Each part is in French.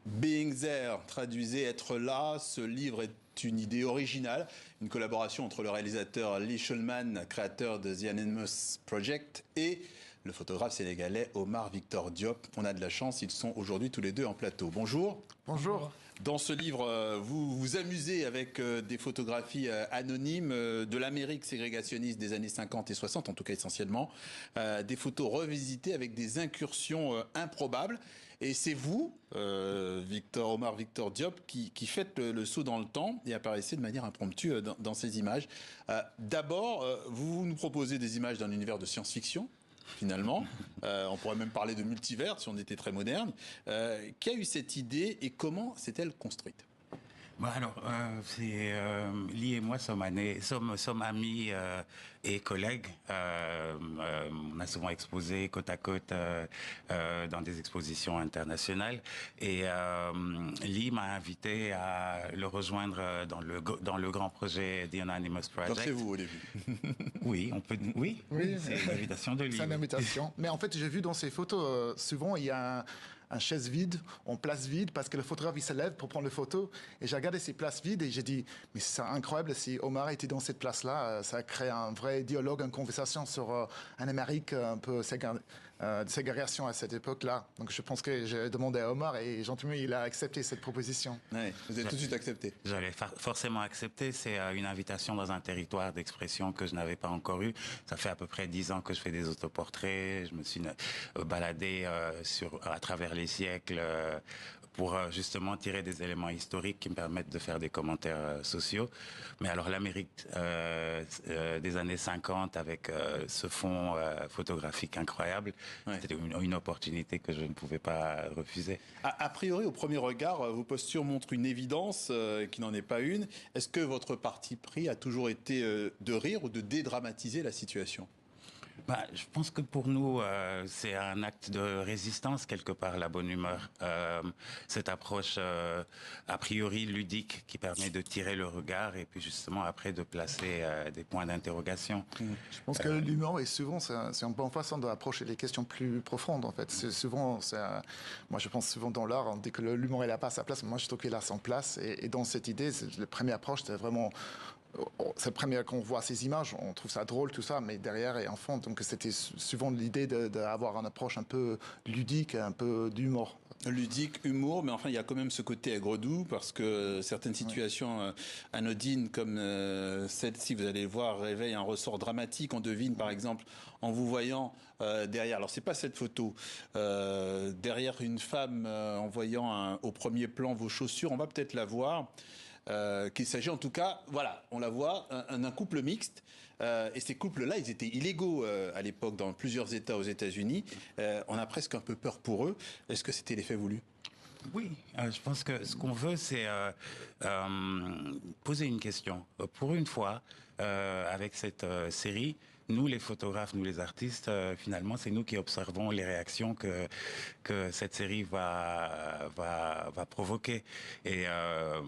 Being There, traduisez être là. Ce livre est une idée originale, une collaboration entre le réalisateur Lee Shulman, créateur de The Anonymous Project, et le photographe sénégalais Omar Victor Diop. On a de la chance, ils sont aujourd'hui tous les deux en plateau. Bonjour. Bonjour. Dans ce livre, vous vous amusez avec des photographies anonymes de l'Amérique ségrégationniste des années 50 et 60, en tout cas essentiellement. Des photos revisitées avec des incursions improbables. Et c'est vous, Omar Victor Diop, qui faites le saut dans le temps et apparaissez de manière impromptue dans ces images. D'abord, vous nous proposez des images d'un univers de science-fiction. Finalement, on pourrait même parler de multivers si on était très moderne. Qui a eu cette idée et comment s'est-elle construite? Bon, alors, Lee et moi sommes amis et collègues. On a souvent exposé côte à côte dans des expositions internationales. Et Lee m'a invité à le rejoindre dans le grand projet The Anonymous Project. Donc c'est vous au début. Oui, oui, c'est une invitation de Lee. C'est une invitation. Mais en fait, j'ai vu dans ces photos, souvent il y a un chaise vide, en place vide, parce que le photographe il se lève pour prendre les photos. Et j'ai regardé ces places vides et j'ai dit, mais c'est incroyable, si Omar était dans cette place-là, ça a créé un vrai dialogue, une conversation sur un Amérique un peu de ségrégation à cette époque-là. Donc je pense que j'ai demandé à Omar et gentiment il a accepté cette proposition. Ouais, vous avez tout de suite accepté. J'allais forcément accepter. C'est une invitation dans un territoire d'expression que je n'avais pas encore eu. Ça fait à peu près 10 ans que je fais des autoportraits. Je me suis baladé à travers les siècles pour justement tirer des éléments historiques qui me permettent de faire des commentaires sociaux. Mais alors l'Amérique des années 50 avec ce fond photographique incroyable, ouais. C'était une opportunité que je ne pouvais pas refuser. A priori, au premier regard, vos postures montrent une évidence qui n'en est pas une. Est-ce que votre parti pris a toujours été de rire ou de dédramatiser la situation ? Je pense que pour nous, c'est un acte de résistance quelque part, la bonne humeur. Cette approche a priori ludique qui permet de tirer le regard et puis justement après de placer des points d'interrogation. Je pense que l'humour est souvent, c'est une bonne façon d'approcher les questions plus profondes en fait. C'est souvent, moi je pense souvent dans l'art, on dit que l'humour il n'a pas sa place. Moi je trouve qu'il a son place et dans cette idée, la première approche c'était vraiment... C'est la première qu'on voit ces images, on trouve ça drôle tout ça, mais derrière et en fond, donc c'était souvent l'idée d'avoir une approche un peu ludique, un peu d'humour. Ludique, humour, mais enfin il y a quand même ce côté aigre-doux parce que certaines situations anodines comme celle-ci, vous allez le voir, réveillent un ressort dramatique. On devine par exemple en vous voyant derrière, alors c'est pas cette photo, derrière une femme en voyant au premier plan vos chaussures, on va peut-être la voir. Qu'il s'agit en tout cas, voilà, on la voit, un couple mixte. Et ces couples-là, ils étaient illégaux à l'époque dans plusieurs États aux États-Unis. On a presque un peu peur pour eux. Est-ce que c'était l'effet voulu ? Oui, je pense que ce qu'on veut, c'est poser une question. Pour une fois, avec cette série, nous, les photographes, nous, les artistes, finalement, c'est nous qui observons les réactions que cette série va provoquer. Et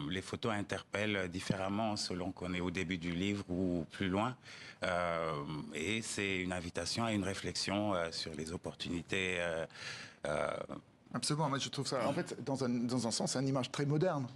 les photos interpellent différemment selon qu'on est au début du livre ou plus loin. Et c'est une invitation à une réflexion sur les opportunités. Absolument, moi je trouve ça, en fait, dans un sens, c'est une image très moderne,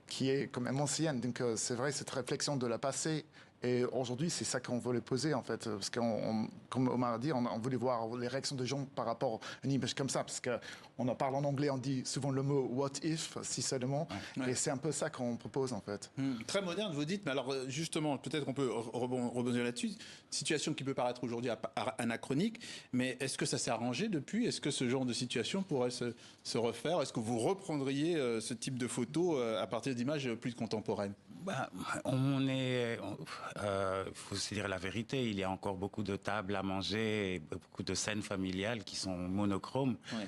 qui est quand même ancienne. Donc c'est vrai, cette réflexion de la passé, et aujourd'hui, c'est ça qu'on voulait poser, en fait. Parce comme Omar a dit, on voulait voir les réactions des gens par rapport à une image comme ça. Parce qu'on en parle en anglais, on dit souvent le mot what if, si seulement. Ouais. Et c'est un peu ça qu'on propose, en fait. Très moderne, vous dites. Mais alors, justement, peut-être qu'on peut rebondir là-dessus. Situation qui peut paraître aujourd'hui anachronique. Mais est-ce que ça s'est arrangé depuis ? Est-ce que ce genre de situation pourrait se refaire ? Est-ce que vous reprendriez ce type de photos à partir d'images plus contemporaines ? Faut se dire la vérité, il y a encore beaucoup de tables à manger et beaucoup de scènes familiales qui sont monochromes. Ouais.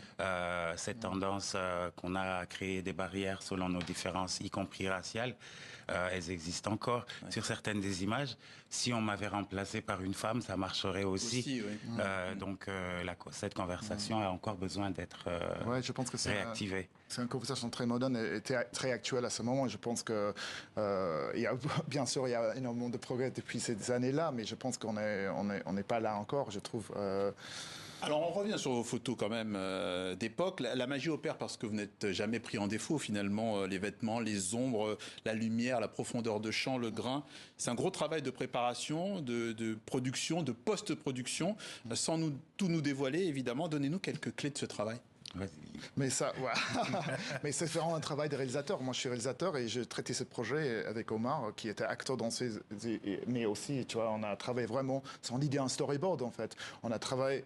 Cette tendance qu'on a à créer des barrières selon nos différences, y compris raciales, elles existent encore. Ouais. Sur certaines des images, si on m'avait remplacé par une femme, ça marcherait aussi. Oui. Donc cette conversation a encore besoin d'être je pense que réactivée. C'est une conversation très moderne et très actuelle à ce moment. Je pense que bien sûr, il y a énormément de progrès depuis ces années-là, mais je pense qu'on n'est pas là encore, je trouve. Alors on revient sur vos photos quand même d'époque. La magie opère parce que vous n'êtes jamais pris en défaut finalement. Les vêtements, les ombres, la lumière, la profondeur de champ, le grain. C'est un gros travail de préparation, de production, de post-production. Sans tout nous dévoiler évidemment, donnez-nous quelques clés de ce travail. Mais ça, ouais. Mais c'est vraiment un travail de réalisateur. Moi, je suis réalisateur et j'ai traité ce projet avec Omar, qui était acteur dans mais aussi, tu vois, on a travaillé vraiment sans l'idée d'un storyboard en fait. On a travaillé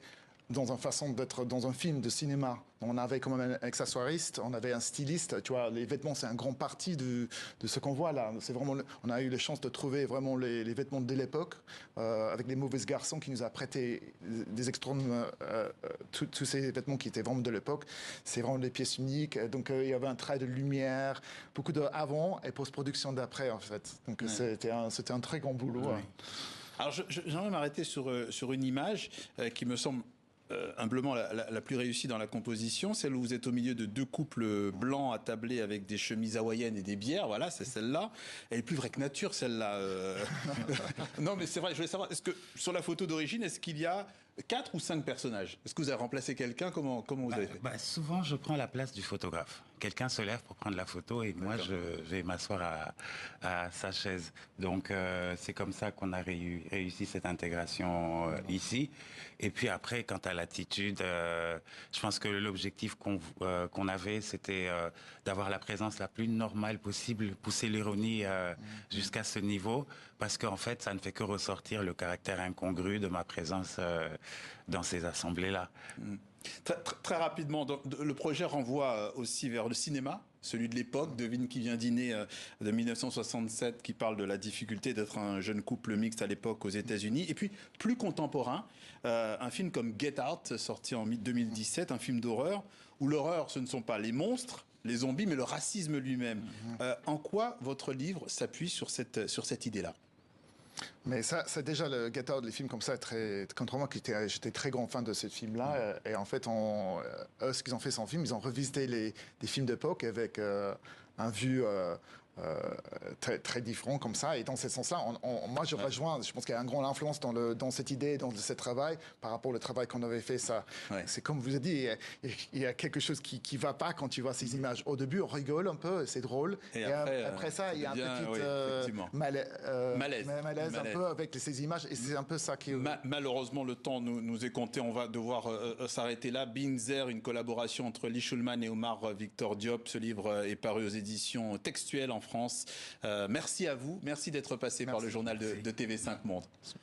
dans une façon d'être dans un film de cinéma. On avait quand même un accessoiriste, on avait un styliste. Tu vois, les vêtements, c'est un grand parti de ce qu'on voit là. C'est vraiment, on a eu la chance de trouver vraiment les vêtements de l'époque, avec les mauvais garçons qui nous a prêté des extrêmes, tous ces vêtements qui étaient vraiment de l'époque. C'est vraiment des pièces uniques. Donc il y avait un travail de lumière, beaucoup de avant et post-production d'après en fait. Donc ouais. C'était un très grand boulot. Ouais. Alors j'aimerais m'arrêter sur une image qui me semble humblement la plus réussie dans la composition, celle où vous êtes au milieu de deux couples blancs attablés avec des chemises hawaïennes et des bières, voilà, c'est celle-là. Elle est plus vraie que nature, celle-là. Non, mais c'est vrai, je voulais savoir, est-ce que sur la photo d'origine, est-ce qu'il y a 4 ou 5 personnages? Est-ce que vous avez remplacé quelqu'un? Comment vous avez fait? Souvent, je prends la place du photographe. Quelqu'un se lève pour prendre la photo et moi, je vais m'asseoir à sa chaise. Donc, c'est comme ça qu'on a réussi cette intégration ici. Et puis après, quant à l'attitude, je pense que l'objectif qu'on avait, c'était d'avoir la présence la plus normale possible, pousser l'ironie jusqu'à ce niveau, parce qu'en fait, ça ne fait que ressortir le caractère incongru de ma présence dans ces assemblées-là. Très rapidement, le projet renvoie aussi vers le cinéma, celui de l'époque, Devine qui vient dîner de 1967, qui parle de la difficulté d'être un jeune couple mixte à l'époque aux États-Unis. Et puis, plus contemporain, un film comme Get Out, sorti en 2017, un film d'horreur, où l'horreur, ce ne sont pas les monstres, les zombies, mais le racisme lui-même. En quoi votre livre s'appuie sur cette idée-là? Mais ça, c'est déjà le Get Out, les films comme ça, contre moi, j'étais très grand fan de ce film-là. Et en fait, eux, ce qu'ils ont fait sans film, ils ont revisité des films d'époque avec un vue très, très différent comme ça. Et dans ce sens-là, moi, je rejoins. Je pense qu'il y a une grande influence dans cette idée, dans ce travail, par rapport au travail qu'on avait fait. Ça, c'est comme vous avez dit, il y a quelque chose qui va pas quand tu vois ces images. Au début, on rigole un peu, c'est drôle. Et après ça, il y a un petit malaise un peu avec ces images. Et c'est un peu ça qui. Malheureusement, le temps nous est compté. On va devoir s'arrêter là. Binzer, une collaboration entre Lee Schulman et Omar Victor Diop. Ce livre est paru aux éditions Textuelles en France. Merci à vous. Merci d'être passé par le journal de TV5 Monde.